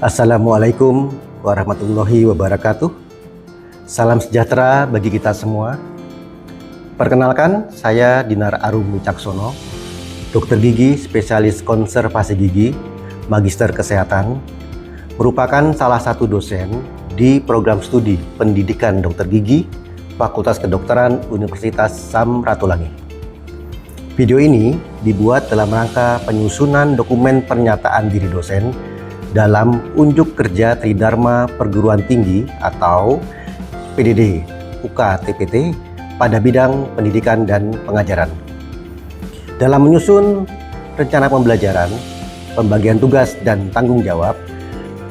Assalamualaikum warahmatullahi wabarakatuh. Salam sejahtera bagi kita semua. Perkenalkan, saya Dinar Arum Wicaksono, dokter gigi spesialis konservasi gigi, magister kesehatan, merupakan salah satu dosen di program studi pendidikan dokter gigi Fakultas Kedokteran Universitas Samratulangi. Video ini dibuat dalam rangka penyusunan dokumen pernyataan diri dosen dalam Unjuk Kerja Tridharma Perguruan Tinggi atau PDD UK-TPT pada bidang pendidikan dan pengajaran. Dalam menyusun rencana pembelajaran, pembagian tugas dan tanggung jawab,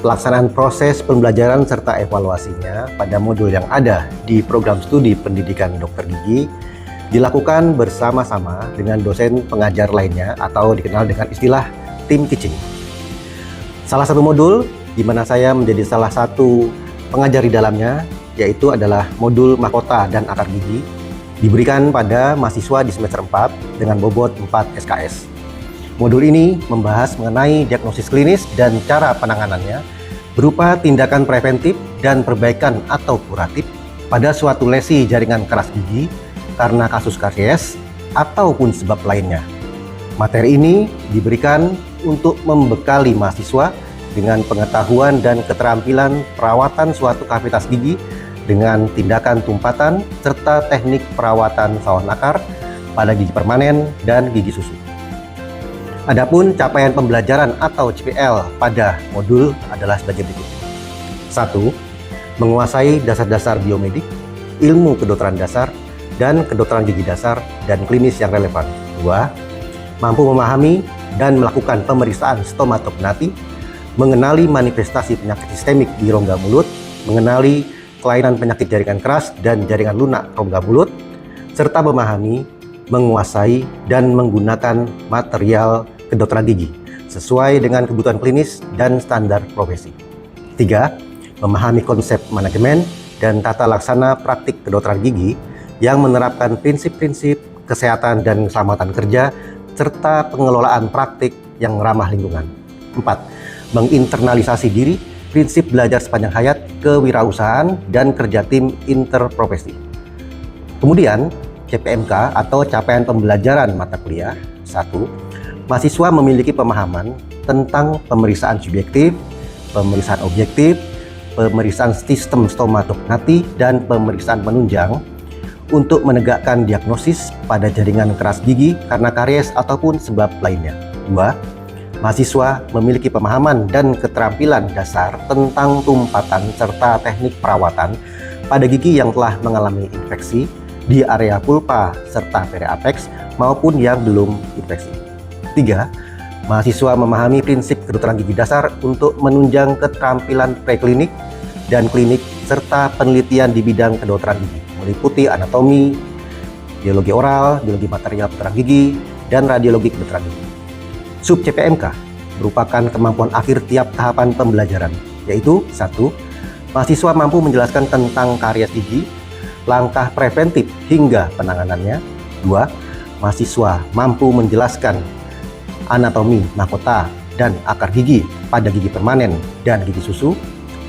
pelaksanaan proses pembelajaran serta evaluasinya pada modul yang ada di program studi pendidikan dokter gigi dilakukan bersama-sama dengan dosen pengajar lainnya atau dikenal dengan istilah team teaching. Salah satu modul di mana saya menjadi salah satu pengajar di dalamnya yaitu adalah modul mahkota dan akar gigi, diberikan pada mahasiswa di semester 4 dengan bobot 4 SKS. Modul ini membahas mengenai diagnosis klinis dan cara penanganannya berupa tindakan preventif dan perbaikan atau kuratif pada suatu lesi jaringan keras gigi karena kasus karies ataupun sebab lainnya. Materi ini diberikan untuk membekali mahasiswa dengan pengetahuan dan keterampilan perawatan suatu kavitas gigi dengan tindakan tumpatan serta teknik perawatan sawan akar pada gigi permanen dan gigi susu. Adapun capaian pembelajaran atau CPL pada modul adalah sebagai berikut. 1. Menguasai dasar-dasar biomedik, ilmu kedokteran dasar, dan kedokteran gigi dasar dan klinis yang relevan. 2. Mampu memahami dan melakukan pemeriksaan stomatognati, mengenali manifestasi penyakit sistemik di rongga mulut, mengenali kelainan penyakit jaringan keras dan jaringan lunak rongga mulut, serta memahami, menguasai, dan menggunakan material kedokteran gigi sesuai dengan kebutuhan klinis dan standar profesi. 3. Memahami konsep manajemen dan tata laksana praktik kedokteran gigi yang menerapkan prinsip-prinsip kesehatan dan keselamatan kerja serta pengelolaan praktik yang ramah lingkungan. 4. Menginternalisasi diri, prinsip belajar sepanjang hayat, kewirausahaan, dan kerja tim interprofesi. Kemudian, CPMK atau capaian pembelajaran mata kuliah. 1. Mahasiswa memiliki pemahaman tentang pemeriksaan subjektif, pemeriksaan objektif, pemeriksaan sistem stomatognati, dan pemeriksaan penunjang untuk menegakkan diagnosis pada jaringan keras gigi karena karies ataupun sebab lainnya. 2. Mahasiswa memiliki pemahaman dan keterampilan dasar tentang tumpatan serta teknik perawatan pada gigi yang telah mengalami infeksi di area pulpa serta periapex maupun yang belum infeksi. 3. Mahasiswa memahami prinsip kedokteran gigi dasar untuk menunjang keterampilan preklinik dan klinik serta penelitian di bidang kedokteran gigi, meliputi anatomi, biologi oral, biologi material kedokteran gigi, dan radiologi kedokteran gigi. Sub CPMK merupakan kemampuan akhir tiap tahapan pembelajaran, yaitu 1. Mahasiswa mampu menjelaskan tentang karies gigi, langkah preventif hingga penanganannya. 2. Mahasiswa mampu menjelaskan anatomi mahkota dan akar gigi pada gigi permanen dan gigi susu.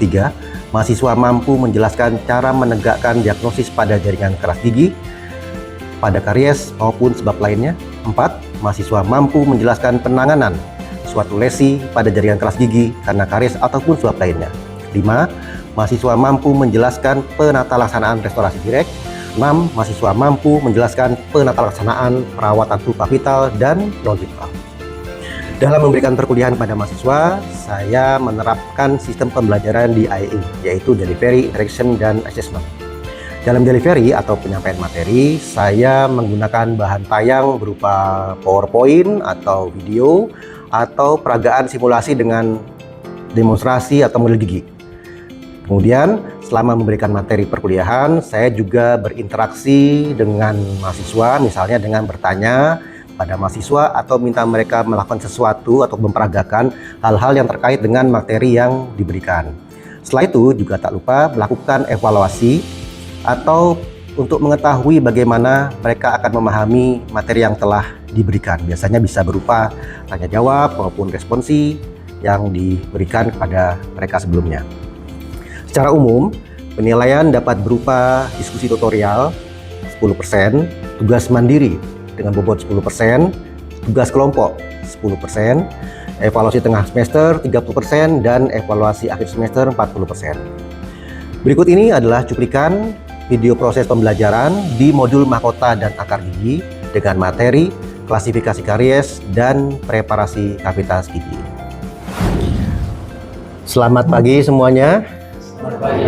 3. Mahasiswa mampu menjelaskan cara menegakkan diagnosis pada jaringan keras gigi, pada karies maupun sebab lainnya. 4. Mahasiswa mampu menjelaskan penanganan suatu lesi pada jaringan keras gigi karena karies ataupun sebab lainnya. 5. Mahasiswa mampu menjelaskan penata laksanaan restorasi direk. 6. Mahasiswa mampu menjelaskan penata laksanaan perawatan pulpa vital dan non vital. Dalam memberikan perkuliahan pada mahasiswa, saya menerapkan sistem pembelajaran di IAE, yaitu Delivery, Interaction, dan Assessment. Dalam delivery atau penyampaian materi, saya menggunakan bahan tayang berupa PowerPoint atau video, atau peragaan simulasi dengan demonstrasi atau model gigi. Kemudian, selama memberikan materi perkuliahan, saya juga berinteraksi dengan mahasiswa, misalnya dengan bertanya pada mahasiswa atau minta mereka melakukan sesuatu atau memperagakan hal-hal yang terkait dengan materi yang diberikan. Setelah itu juga tak lupa melakukan evaluasi atau untuk mengetahui bagaimana mereka akan memahami materi yang telah diberikan. Biasanya bisa berupa tanya jawab maupun responsi yang diberikan kepada mereka sebelumnya. Secara umum, penilaian dapat berupa diskusi tutorial 10%, tugas mandiri dengan bobot 10%, tugas kelompok 10%, evaluasi tengah semester 30%, dan evaluasi akhir semester 40%. Berikut ini adalah cuplikan video proses pembelajaran di modul mahkota dan akar gigi dengan materi klasifikasi karies dan preparasi kavitas gigi. Selamat pagi semuanya. Selamat pagi,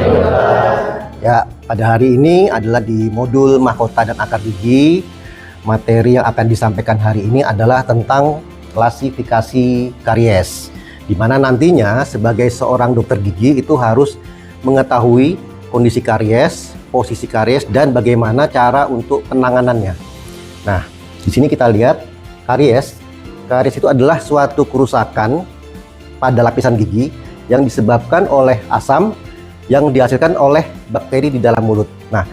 ya, pada hari ini adalah di modul mahkota dan akar gigi. Materi yang akan disampaikan hari ini adalah tentang klasifikasi karies, di mana nantinya sebagai seorang dokter gigi itu harus mengetahui kondisi karies, posisi karies, dan bagaimana cara untuk penanganannya. Nah, di sini kita lihat karies. Karies itu adalah suatu kerusakan pada lapisan gigi yang disebabkan oleh asam yang dihasilkan oleh bakteri di dalam mulut. Nah,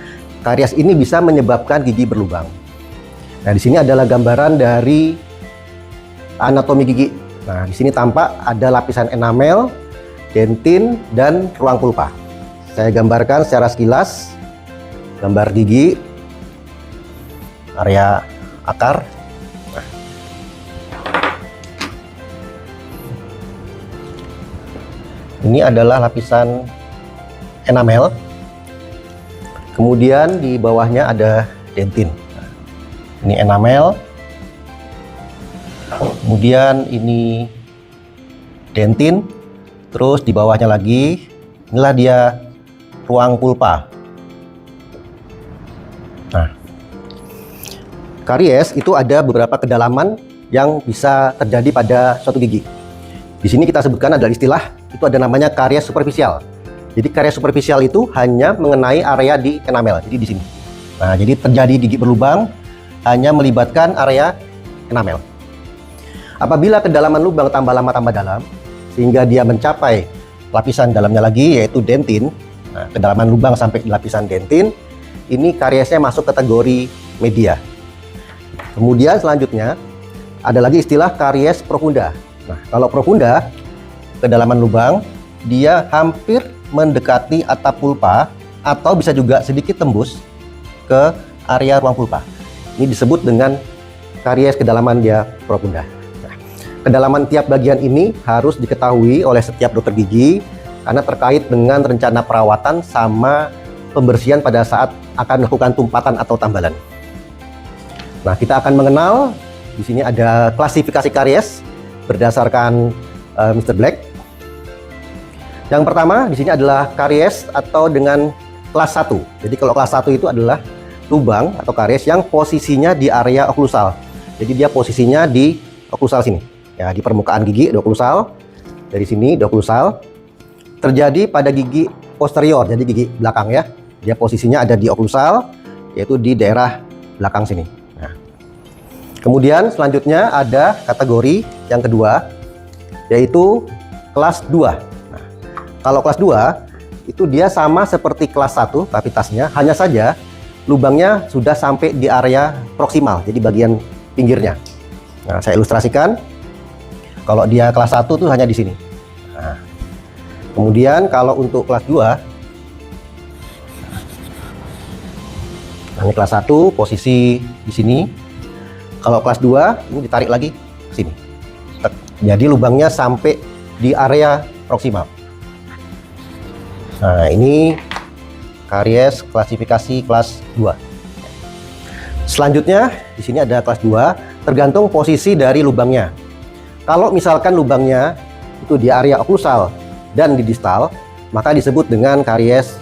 karies ini bisa menyebabkan gigi berlubang. Nah, di sini adalah gambaran dari anatomi gigi. Nah, di sini tampak ada lapisan enamel, dentin, dan ruang pulpa. Saya gambarkan secara sekilas gambar gigi, area akar. Nah, ini adalah lapisan enamel. Kemudian di bawahnya ada dentin. Nah, ini enamel. Kemudian ini dentin. Terus di bawahnya lagi, inilah dia ruang pulpa. Nah, karies itu ada beberapa kedalaman yang bisa terjadi pada suatu gigi. Di sini kita sebutkan adalah istilah, itu ada namanya karies superficial. Jadi karies superficial itu hanya mengenai area di enamel, jadi di sini. Nah, jadi terjadi gigi berlubang hanya melibatkan area enamel. Apabila kedalaman lubang tambah lama tambah dalam, sehingga dia mencapai lapisan dalamnya lagi, yaitu dentin. Nah, kedalaman lubang sampai di lapisan dentin, ini kariesnya masuk kategori media. Kemudian selanjutnya ada lagi istilah karies profunda. Nah, kalau profunda, kedalaman lubang dia hampir mendekati atap pulpa atau bisa juga sedikit tembus ke area ruang pulpa. Ini disebut dengan karies kedalaman dia profunda. Nah, kedalaman tiap bagian ini harus diketahui oleh setiap dokter gigi karena terkait dengan rencana perawatan sama pembersihan pada saat akan melakukan tumpatan atau tambalan. Nah, kita akan mengenal, di sini ada klasifikasi karies berdasarkan Mr. Black. Yang pertama di sini adalah karies atau dengan kelas 1. Jadi kalau kelas 1 itu adalah lubang atau karies yang posisinya di area oklusal. Jadi dia posisinya di oklusal sini. Ya, di permukaan gigi di oklusal. Dari sini di oklusal. Terjadi pada gigi posterior, jadi gigi belakang ya. Dia posisinya ada di oklusal, yaitu di daerah belakang sini. Nah, kemudian selanjutnya ada kategori yang kedua, yaitu kelas 2. Nah, kalau kelas 2 itu dia sama seperti kelas 1 kavitasnya, hanya saja lubangnya sudah sampai di area proksimal, jadi bagian pinggirnya. Nah, saya ilustrasikan. Kalau dia kelas 1 itu hanya di sini. Nah, kemudian kalau untuk kelas 2, nah, ini kelas 1 posisi di sini. Kalau kelas 2 ini ditarik lagi ke sini. Jadi lubangnya sampai di area proksimal. Nah, ini karies klasifikasi kelas 2. Selanjutnya di sini ada kelas 2, tergantung posisi dari lubangnya. Kalau misalkan lubangnya itu di area oklusal dan di distal, maka disebut dengan karies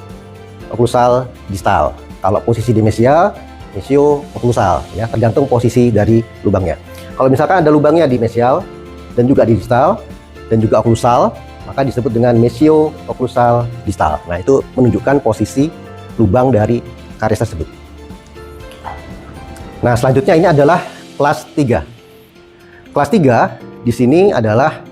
oklusal distal. Kalau posisi di mesial, mesio oklusal, ya, tergantung posisi dari lubangnya. Kalau misalkan ada lubangnya di mesial dan juga di distal dan juga oklusal, maka disebut dengan mesio oklusal distal. Nah, itu menunjukkan posisi lubang dari karies tersebut. Nah, selanjutnya ini adalah kelas 3. Kelas 3 di sini adalah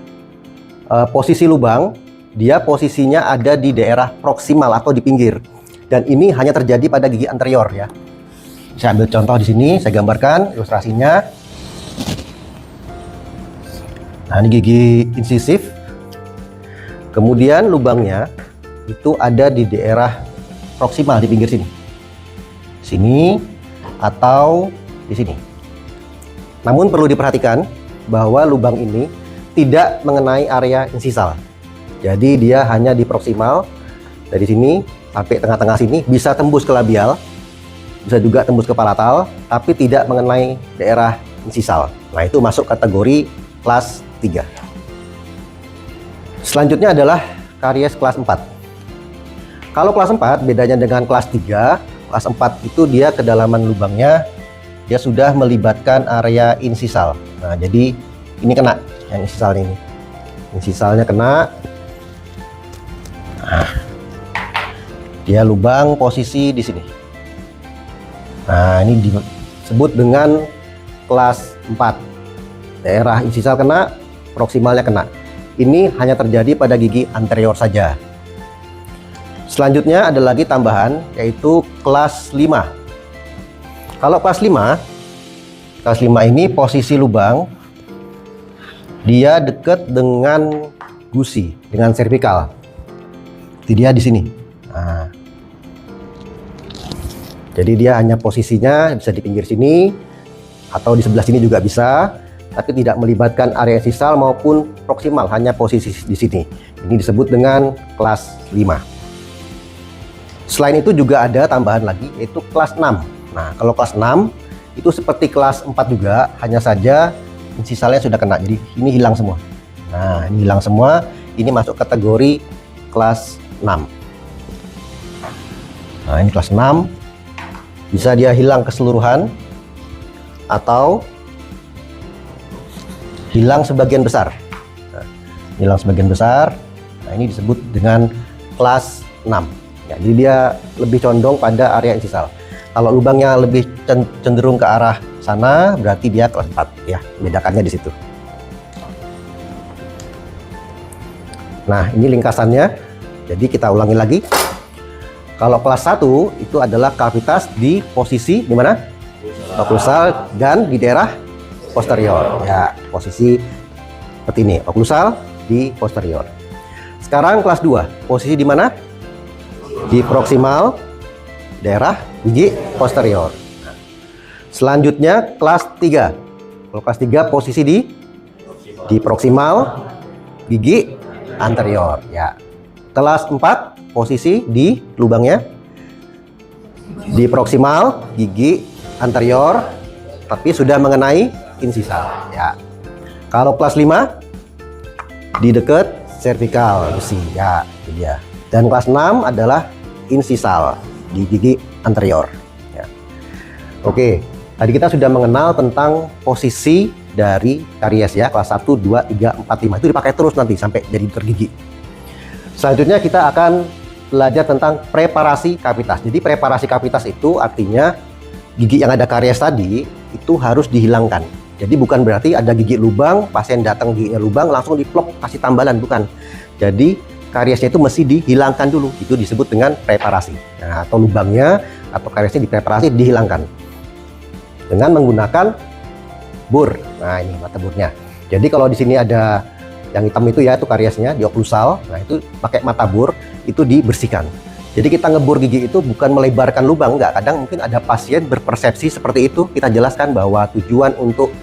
posisi lubang, dia posisinya ada di daerah proksimal atau di pinggir. Dan ini hanya terjadi pada gigi anterior ya. Saya ambil contoh di sini, saya gambarkan ilustrasinya. Nah, ini gigi incisif Kemudian lubangnya itu ada di daerah proksimal di pinggir sini. Sini atau di sini. Namun perlu diperhatikan bahwa lubang ini tidak mengenai area insisal. Jadi dia hanya di proksimal dari sini sampai tengah-tengah sini, bisa tembus ke labial, bisa juga tembus ke palatal, tapi tidak mengenai daerah insisal. Nah, itu masuk kategori kelas 3. Selanjutnya adalah karies kelas 4. Kalau kelas 4 bedanya dengan kelas 3, kelas 4 itu dia kedalaman lubangnya dia sudah melibatkan area insisal. Nah, jadi ini kena yang insisalnya ini. Insisalnya kena. Nah, dia lubang posisi di sini. Nah, ini disebut dengan kelas 4. Daerah insisal kena, proksimalnya kena. Ini hanya terjadi pada gigi anterior saja. Selanjutnya ada lagi tambahan, yaitu kelas 5. Kalau kelas 5 ini posisi lubang dia dekat dengan gusi, dengan cervical. Jadi dia di sini. Nah, jadi dia hanya posisinya bisa di pinggir sini atau di sebelah sini juga bisa, tapi tidak melibatkan area insisal maupun proksimal, hanya posisi di sini. Ini disebut dengan kelas 5. Selain itu juga ada tambahan lagi, yaitu kelas 6. Nah, kalau kelas 6 itu seperti kelas 4 juga, hanya saja insisalnya sudah kena, jadi ini hilang semua. Nah, ini hilang semua, ini masuk kategori kelas 6. Nah, ini kelas 6, bisa dia hilang keseluruhan atau hilang sebagian besar. Nah, hilang sebagian besar. Nah, ini disebut dengan kelas 6. Ya, jadi dia lebih condong pada area insisal. Kalau lubangnya lebih cenderung ke arah sana, berarti dia kelas 4 ya. Bedakannya di situ. Nah, ini lingkasannya. Jadi kita ulangi lagi. Kalau kelas 1 itu adalah kavitas di posisi di mana? Oklusal dan di daerah posterior. Ya, posisi seperti ini. Oklusal di posterior. Sekarang kelas 2, posisi di mana? Di proksimal, daerah gigi posterior. Selanjutnya kelas 3. Kalau kelas 3 posisi di proksimal, gigi anterior. Ya. Kelas 4 posisi di lubangnya di proksimal, gigi anterior, tapi sudah mengenai insisal. Ya. Kalau kelas 5 di dekat cervical gusi. Ya, itu dia. Dan kelas 6 adalah insisal di gigi anterior. Ya. Oke, tadi kita sudah mengenal tentang posisi dari karies ya, kelas 1, 2, 3, 4, 5. Itu dipakai terus nanti sampai jadi dokter gigi. Selanjutnya kita akan belajar tentang preparasi kavitas. Jadi preparasi kavitas itu artinya gigi yang ada karies tadi itu harus dihilangkan. Jadi bukan berarti ada gigi lubang, pasien datang giginya lubang langsung diplok kasih tambalan, bukan. Jadi kariesnya itu mesti dihilangkan dulu, itu disebut dengan preparasi. Nah, atau lubangnya atau kariesnya dipreparasi, dihilangkan dengan menggunakan bur. Nah, ini mata burnya. Jadi kalau di sini ada yang hitam itu ya, itu kariesnya di oklusal. Nah, itu pakai mata bur itu dibersihkan. Jadi kita ngebor gigi itu bukan melebarkan lubang, enggak. Kadang mungkin ada pasien berpersepsi seperti itu. Kita jelaskan bahwa tujuan untuk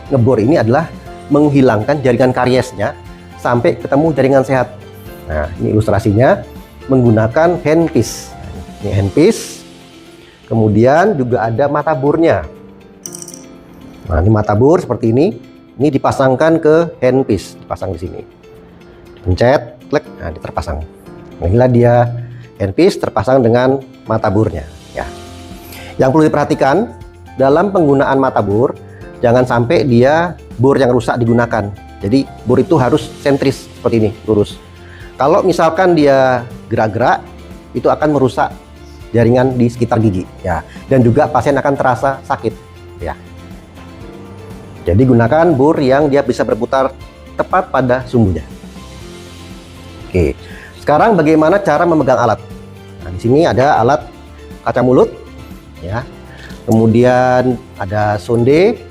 ngebor ini adalah menghilangkan jaringan kariesnya sampai ketemu jaringan sehat. Nah, ini ilustrasinya menggunakan handpiece. Ini handpiece. Kemudian juga ada mata burnya. Nah, ini mata bur seperti ini. Ini dipasangkan ke handpiece, dipasang di sini. Pencet, klik, nah terpasang. Nah, inilah dia handpiece terpasang dengan mata burnya. Ya. Yang perlu diperhatikan dalam penggunaan mata bur, jangan sampai dia bur yang rusak digunakan. Jadi bur itu harus sentris seperti ini, lurus. Kalau misalkan dia gerak-gerak, itu akan merusak jaringan di sekitar gigi, ya. Dan juga pasien akan terasa sakit, ya. Jadi gunakan bur yang dia bisa berputar tepat pada sumbunya. Oke. Sekarang bagaimana cara memegang alat? Nah, di sini ada alat kaca mulut, ya. Kemudian ada sonde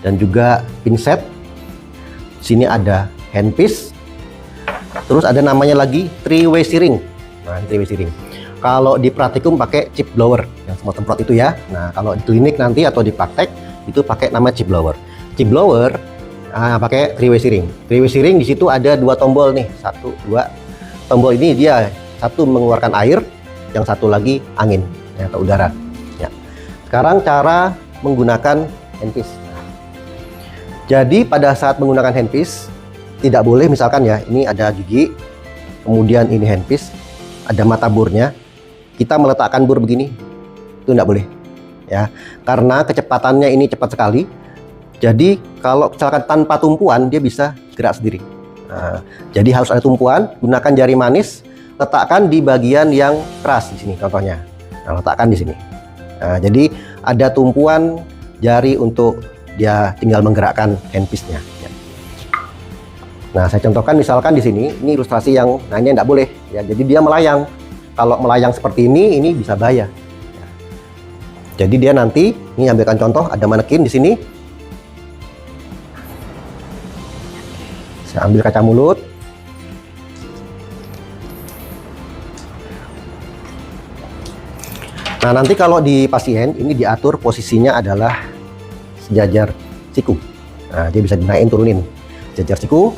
dan juga pinset. Di sini ada handpiece. Terus ada namanya lagi three-way searing. Nah, three-way searing. Kalau di praktikum pakai chip blower yang semua semprot itu ya. Nah, kalau di klinik nanti atau di praktek itu pakai nama chip blower. Chip blower pakai three-way searing. Three-way searing di situ ada 2 tombol nih, 1, 2. Tombol ini dia satu mengeluarkan air, yang satu lagi angin ya, atau udara. Ya. Sekarang cara menggunakan handpiece. Jadi pada saat menggunakan handpiece tidak boleh misalkan ya, ini ada gigi, kemudian ini handpiece, ada mata burnya. Kita meletakkan bur begini, itu tidak boleh ya, karena kecepatannya ini cepat sekali. Jadi kalau misalkan tanpa tumpuan dia bisa gerak sendiri. Nah, jadi harus ada tumpuan. Gunakan jari manis, letakkan di bagian yang keras di sini contohnya. Nah, letakkan di sini. Nah, jadi ada tumpuan jari untuk dia tinggal menggerakkan handpiece-nya. Ya. Nah, saya contohkan misalkan di sini, ini ilustrasi yang, nah ini tidak boleh ya. Jadi dia melayang. Kalau melayang seperti ini bisa bahaya. Ya. Jadi dia nanti, ini ambilkan contoh, ada manekin di sini. Saya ambil kaca mulut. Nah, nanti kalau di pasien ini diatur posisinya adalah sejajar siku. Nah, dia bisa dinaikin turunin sejajar siku.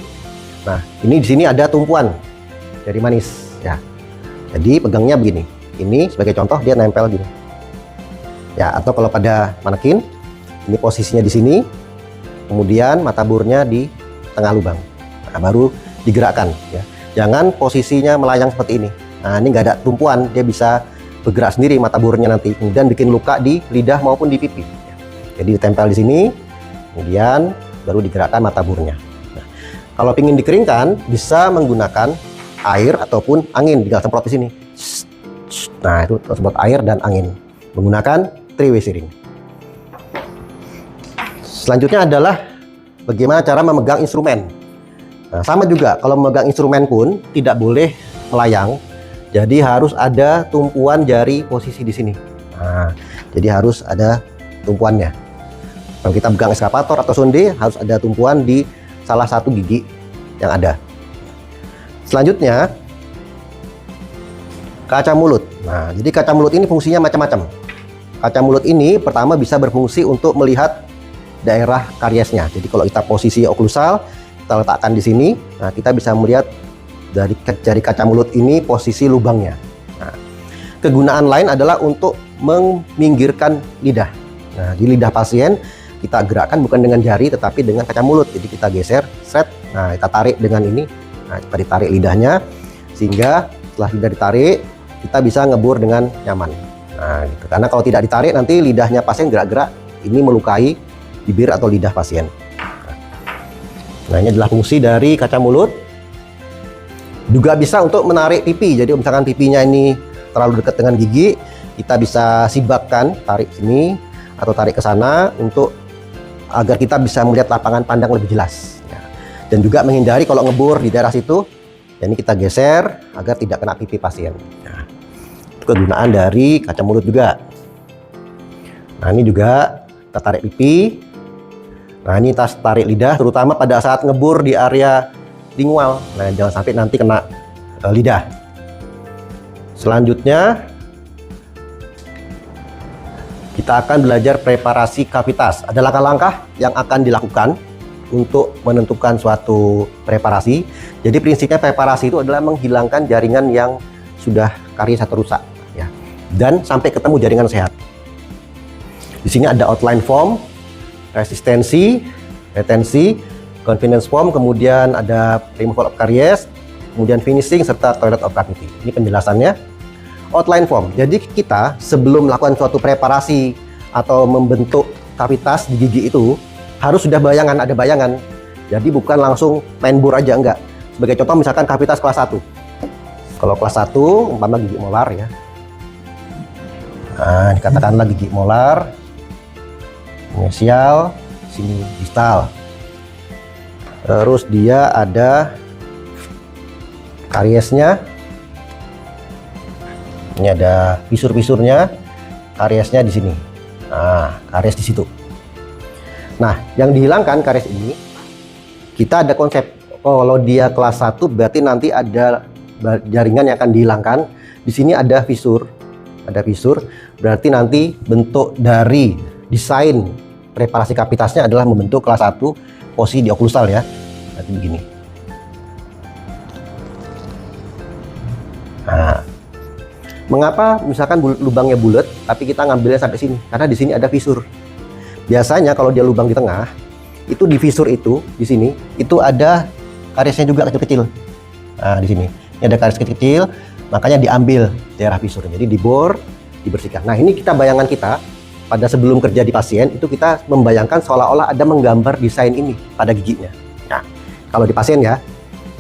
Nah, ini di sini ada tumpuan jari manis ya. Jadi pegangnya begini. Ini sebagai contoh dia nempel gini. Ya, atau kalau pada manekin ini posisinya di sini. Kemudian mata burnya di tengah lubang. Nah, baru digerakkan ya. Jangan posisinya melayang seperti ini. Nah, ini nggak ada tumpuan, dia bisa bergerak sendiri mata burnya nanti. Kemudian bikin luka di lidah maupun di pipi. Ya. Jadi ditempel di sini. Kemudian baru digerakkan mata burnya. Nah, kalau ingin dikeringkan bisa menggunakan air ataupun angin, tinggal semprot di sini. Nah, itu semprot air dan angin menggunakan three-way searing. Selanjutnya adalah bagaimana cara memegang instrumen. Nah, sama juga kalau memegang instrumen pun tidak boleh melayang. Jadi harus ada tumpuan jari posisi di sini. Nah, jadi harus ada tumpuannya. Kalau kita pegang eskavator atau sonde harus ada tumpuan di salah satu gigi yang ada. Selanjutnya, kaca mulut. Nah, jadi kaca mulut ini fungsinya macam-macam. Kaca mulut ini pertama bisa berfungsi untuk melihat daerah kariesnya. Jadi kalau kita posisi oklusal, kita letakkan di sini, nah kita bisa melihat dari jari kaca mulut ini posisi lubangnya. Nah, kegunaan lain adalah untuk meminggirkan lidah. Nah, di lidah pasien kita gerakkan bukan dengan jari tetapi dengan kaca mulut. Jadi kita geser, set. Nah, kita tarik dengan ini. Nah, kita ditarik lidahnya sehingga setelah lidah ditarik kita bisa ngebur dengan nyaman. Nah, gitu. Karena kalau tidak ditarik nanti lidahnya pasien gerak-gerak, ini melukai bibir atau lidah pasien. Nah, ini adalah fungsi dari kaca mulut. Juga bisa untuk menarik pipi. Jadi misalkan pipinya ini terlalu dekat dengan gigi, kita bisa sibakkan, tarik sini atau tarik ke sana untuk agar kita bisa melihat lapangan pandang lebih jelas. Dan juga menghindari kalau ngebur di daerah situ, ya ini kita geser agar tidak kena pipi pasien. Nah, itu kegunaan dari kaca mulut juga. Nah, ini juga kita tarik pipi. Nah, ini kita tarik lidah, terutama pada saat ngebur di area lingual. Nah, jangan sampai nanti kena lidah. Selanjutnya, kita akan belajar preparasi kavitas. Ada langkah-langkah yang akan dilakukan untuk menentukan suatu preparasi. Jadi prinsipnya preparasi itu adalah menghilangkan jaringan yang sudah karies atau rusak ya. Dan sampai ketemu jaringan sehat. Di sini ada outline form, resistensi, retensi, confidence form, kemudian ada removal of caries, kemudian finishing serta toilet of cavity. Ini penjelasannya. Outline form. Jadi kita sebelum melakukan suatu preparasi atau membentuk kavitas di gigi itu harus sudah ada bayangan. Jadi bukan langsung main bur aja, enggak. Sebagai contoh misalkan kavitas kelas 1. Kalau kelas 1 umpama gigi molar ya. Nah, dikatakanlah gigi molar, mesial, sini distal. Terus dia ada kariesnya. Ini ada fisur-fisurnya, kariesnya di sini. Nah, karies di situ. Nah, yang dihilangkan karies ini, kita ada konsep kalau dia kelas 1 berarti nanti ada jaringan yang akan dihilangkan. Di sini ada fisur, berarti nanti bentuk dari desain preparasi kavitasnya adalah membentuk kelas 1 posisi di oklusal ya. Nanti begini. Nah, mengapa misalkan lubangnya bulat tapi kita ngambilnya sampai sini? Karena di sini ada fisur. Biasanya kalau dia lubang di tengah, itu di fisur itu di sini itu ada kariesnya juga kecil-kecil. Nah, di sini ini ada karies kecil-kecil, makanya diambil daerah fisur. Jadi dibor, dibersihkan. Nah, ini bayangkan kita pada sebelum kerja di pasien itu kita membayangkan seolah-olah ada menggambar desain ini pada giginya. Nah, kalau di pasien ya,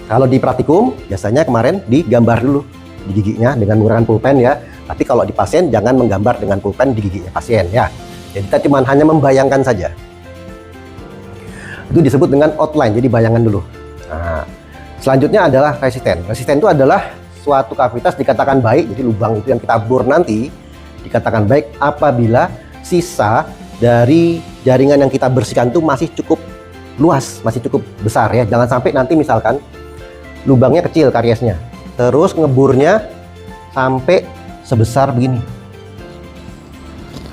kalau di praktikum biasanya kemarin digambar dulu di giginya dengan menggunakan pulpen ya. Tapi kalau di pasien jangan menggambar dengan pulpen di giginya pasien ya. Jadi kita cuma hanya membayangkan saja. Itu disebut dengan outline, jadi bayangan dulu. Nah, selanjutnya adalah resisten. Resisten itu adalah suatu kavitas dikatakan baik, jadi lubang itu yang kita bor nanti dikatakan baik apabila sisa dari jaringan yang kita bersihkan itu masih cukup luas, masih cukup besar ya. Jangan sampai nanti misalkan lubangnya kecil kariesnya, terus ngeburnya sampai sebesar begini.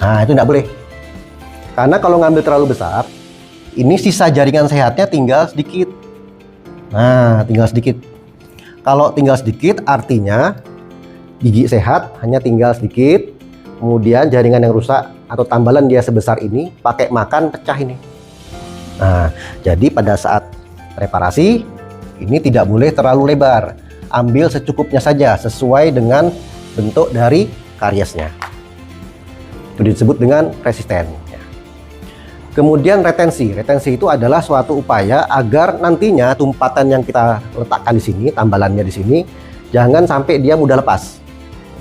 Nah, itu tidak boleh. Karena kalau ngambil terlalu besar, ini sisa jaringan sehatnya tinggal sedikit. Nah, tinggal sedikit. Kalau tinggal sedikit artinya gigi sehat hanya tinggal sedikit. Kemudian jaringan yang rusak atau tambalan dia sebesar ini pakai makan pecah ini. Nah, jadi pada saat reparasi ini tidak boleh terlalu lebar. Ambil secukupnya saja sesuai dengan bentuk dari kariesnya. Itu disebut dengan resisten. Kemudian retensi. Retensi itu adalah suatu upaya agar nantinya tumpatan yang kita letakkan di sini, tambalannya di sini, jangan sampai dia mudah lepas.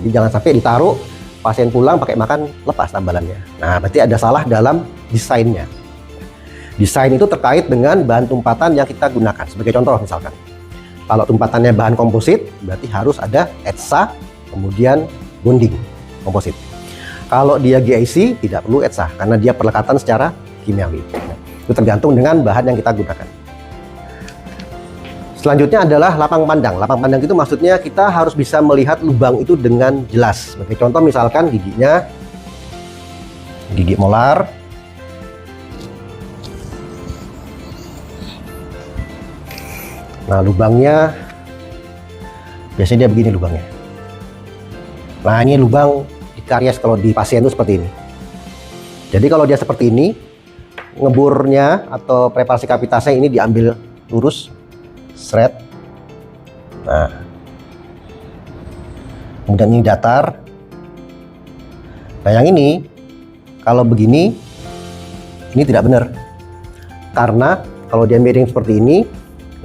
Jadi jangan sampai ditaruh, pasien pulang pakai makan lepas tambalannya. Nah, berarti ada salah dalam desainnya. Desain itu terkait dengan bahan tumpatan yang kita gunakan. Sebagai contoh misalkan, kalau tumpatannya bahan komposit, berarti harus ada ETSA, kemudian bonding komposit. Kalau dia GIC, tidak perlu ETSA, karena dia perlekatan secara kimiawi. Itu tergantung dengan bahan yang kita gunakan. Selanjutnya adalah lapang pandang. Lapang pandang itu maksudnya kita harus bisa melihat lubang itu dengan jelas. Sebagai contoh misalkan giginya, gigi molar. Nah, lubangnya biasanya dia begini lubangnya. Nah, ini lubang di karies kalau di pasien itu seperti ini. Jadi kalau dia seperti ini, ngeburnya atau preparasi kavitasnya ini diambil lurus, seret. Nah, kemudian ini datar. Nah, yang ini kalau begini, ini tidak benar. Karena kalau dia miring seperti ini,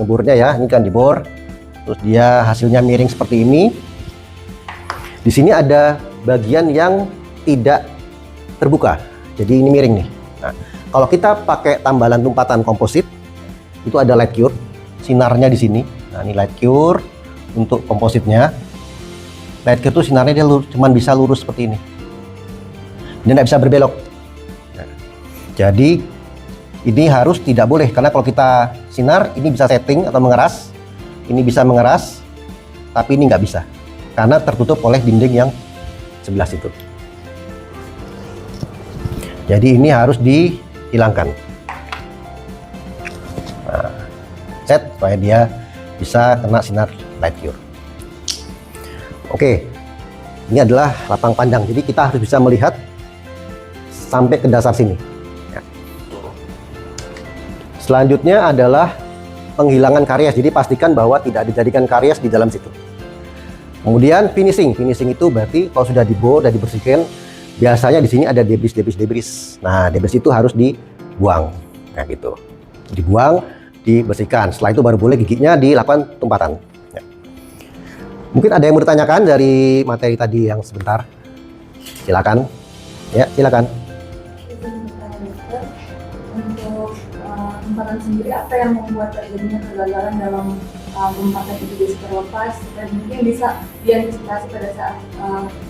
ngeburnya ya, ini kan dibor, terus dia hasilnya miring seperti ini. Di sini ada bagian yang tidak terbuka, jadi ini miring nih. Nah, kalau kita pakai tambalan tumpatan komposit, itu ada light cure, sinarnya di sini. Nah, ini light cure untuk kompositnya. Light cure itu sinarnya dia cuma bisa lurus seperti ini. Dia tidak bisa berbelok. Nah, jadi ini harus tidak boleh, karena kalau kita sinar, ini bisa setting atau mengeras. Ini bisa mengeras, tapi ini nggak bisa, karena tertutup oleh dinding yang sebelah situ. Jadi ini harus dihilangkan. Nah, set supaya dia bisa kena sinar light cure. Oke, ini adalah lapang pandang. Jadi kita harus bisa melihat sampai ke dasar sini. Ya. Selanjutnya adalah penghilangan karies. Jadi pastikan bahwa tidak dijadikan karies di dalam situ. Kemudian finishing. Finishing itu berarti kalau sudah dibor dan dibersihkan, biasanya di sini ada debris. Nah, debris itu harus dibuang. Nah, gitu. Dibuang, dibersihkan. Setelah itu baru boleh giginya dilakukan tumpatan. Ya. Mungkin ada yang mau ditanyakan dari materi tadi yang sebentar. Silakan. Ya, silakan. Untuk tumpatan sendiri, apa yang membuat terjadinya kegagalan dalam tumpatan itu bisa terlepas dan mungkin bisa diantisipasi pada saat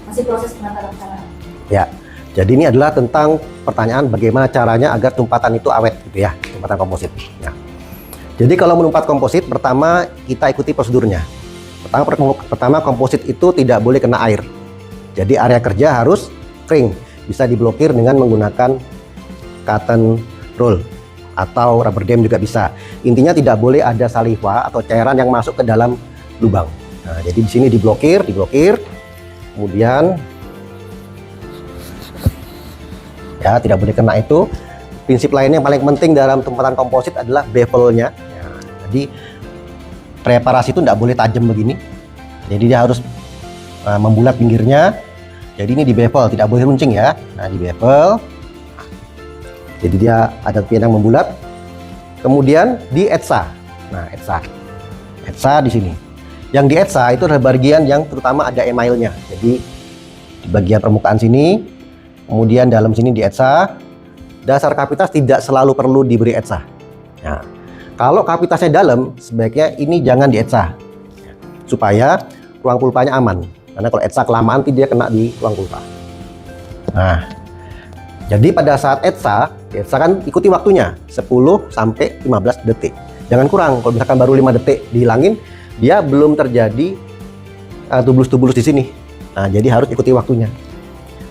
masih proses penata-laksanaan? Ya, jadi ini adalah tentang pertanyaan bagaimana caranya agar tumpatan itu awet gitu ya, tumpatan komposit. Nah, Jadi kalau menumpat komposit, pertama kita ikuti prosedurnya. Pertama komposit itu tidak boleh kena air. Jadi area kerja harus kering. Bisa diblokir dengan menggunakan cotton roll atau rubber dam juga bisa. Intinya tidak boleh ada saliva atau cairan yang masuk ke dalam lubang. Nah, jadi di sini diblokir. Kemudian ya tidak boleh kena itu. Prinsip lainnya yang paling penting dalam tempatan komposit adalah bevelnya. Ya, jadi preparasi itu tidak boleh tajam begini. Jadi dia harus membulat pinggirnya. Jadi ini di bevel, tidak boleh runcing ya. Nah, di bevel. Jadi dia ada tepian yang membulat. Kemudian di etsa. Nah, etsa di sini. Yang di etsa itu adalah bagian yang terutama ada emailnya. Jadi di bagian permukaan sini, kemudian dalam sini di etsa. Dasar kavitas tidak selalu perlu diberi etsa. Nah, kalau kavitasnya dalam, sebaiknya ini jangan di etsa supaya ruang pulpanya aman. Karena kalau etsa kelamaan dia kena di ruang pulpa. Nah, jadi pada saat etsa kan ikuti waktunya 10 sampai 15 detik. Jangan kurang. Kalau misalkan baru 5 detik dihilangin, dia belum terjadi tubulus-tubulus di sini. Nah, jadi harus ikuti waktunya.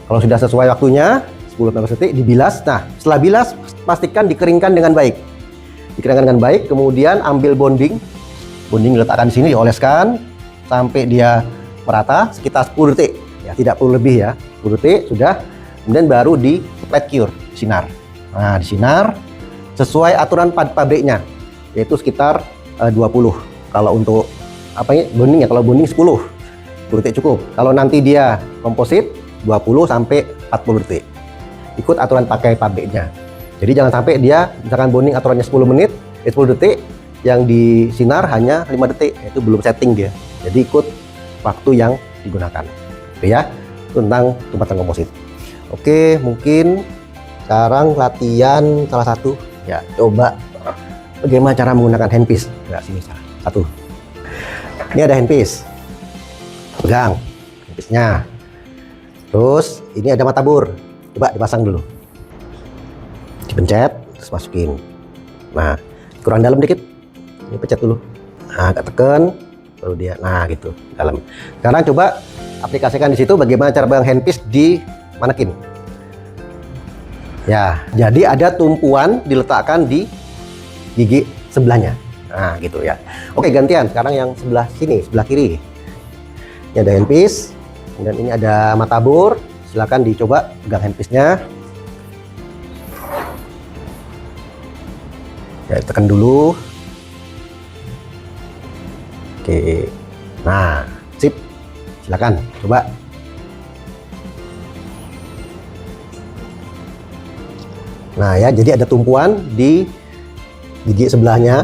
Kalau sudah sesuai waktunya 10-15 detik dibilas. Nah, setelah bilas pastikan dikeringkan dengan baik. Kemudian ambil bonding diletakkan di sini, dioleskan sampai dia merata sekitar 10 detik. Ya, tidak perlu lebih ya. 10 detik sudah. Kemudian baru di light cure, sinar. Nah, disinar sesuai aturan pabriknya, yaitu sekitar 20. Kalau untuk bonding ya, kalau bonding 10 detik cukup. Kalau nanti dia komposit 20 sampai 40 detik. Ikut aturan pakai pabriknya. Jadi jangan sampai dia misalkan bonding aturannya 10 menit, 10 detik, yang disinar hanya 5 detik, itu belum setting dia. Jadi ikut waktu yang digunakan. Itu ya, tentang tempatan komposit. Oke, mungkin sekarang latihan salah satu. Ya, coba bagaimana cara menggunakan handpiece. Ya, sini satu. Ini ada handpiece. Pegang handpiece-nya. Terus ini ada mata bor. Coba dipasang dulu. Dipencet, terus masukin. Nah, kurang dalam dikit. Ini pencet dulu. Nah, agak tekan, baru dia. Nah, gitu, dalam. Sekarang coba aplikasikan di situ bagaimana cara pegang handpiece di manekin. Ya, jadi ada tumpuan diletakkan di gigi sebelahnya. Nah, gitu ya. Oke, gantian. Sekarang yang sebelah sini, sebelah kiri. Ini ada handpiece, dan ini ada mata bor. Silakan dicoba pegang handpiece-nya. Ya, tekan dulu. Oke. Nah, sip. Silakan coba. Nah, ya, jadi ada tumpuan di gigi sebelahnya,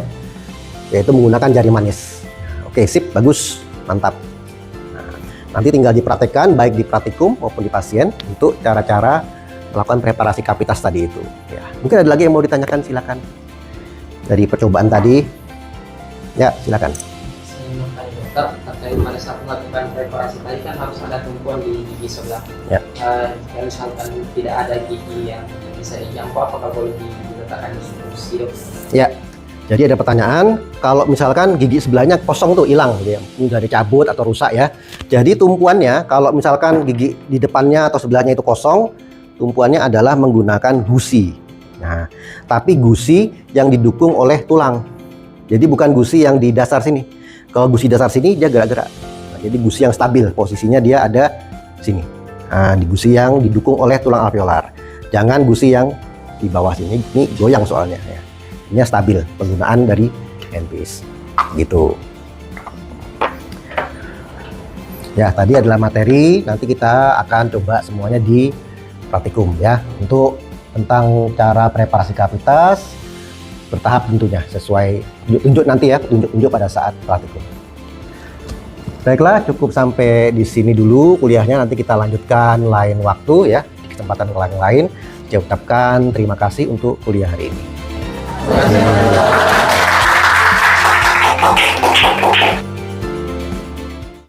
yaitu menggunakan jari manis. Oke, sip, bagus, mantap. Nanti tinggal dipraktekkan baik di praktikum maupun di pasien untuk cara-cara melakukan preparasi kavitas tadi itu. Ya, mungkin ada lagi yang mau ditanyakan, silakan. Dari percobaan tadi, ya silakan. Dokter, terkait pada saat melakukan preparasi tadi kan harus ada tumpuan di gigi sebelah. Ya. Kalau misalkan tidak ada gigi yang bisa dijangkau, apakah boleh diletakkan di kursi, dok? Ya. Jadi ada pertanyaan, kalau misalkan gigi sebelahnya kosong tuh, hilang gitu ya, udah dicabut atau rusak ya. Jadi tumpuannya, kalau misalkan gigi di depannya atau sebelahnya itu kosong, tumpuannya adalah menggunakan gusi. Nah, tapi gusi yang didukung oleh tulang. Jadi bukan gusi yang di dasar sini. Kalau gusi dasar sini dia gerak-gerak. Nah, jadi gusi yang stabil, posisinya dia ada sini. Nah, di gusi yang didukung oleh tulang alveolar. Jangan gusi yang di bawah sini, ini goyang soalnya ya. Ini stabil penggunaan dari handpiece gitu. Ya, tadi adalah materi, nanti kita akan coba semuanya di praktikum ya, untuk tentang cara preparasi kavitas bertahap tentunya, sesuai tunjuk nanti ya, tunjuk pada saat praktikum. Baiklah, cukup sampai di sini dulu kuliahnya, nanti kita lanjutkan lain waktu ya, di kesempatan yang lain. Saya ucapkan terima kasih untuk kuliah hari ini.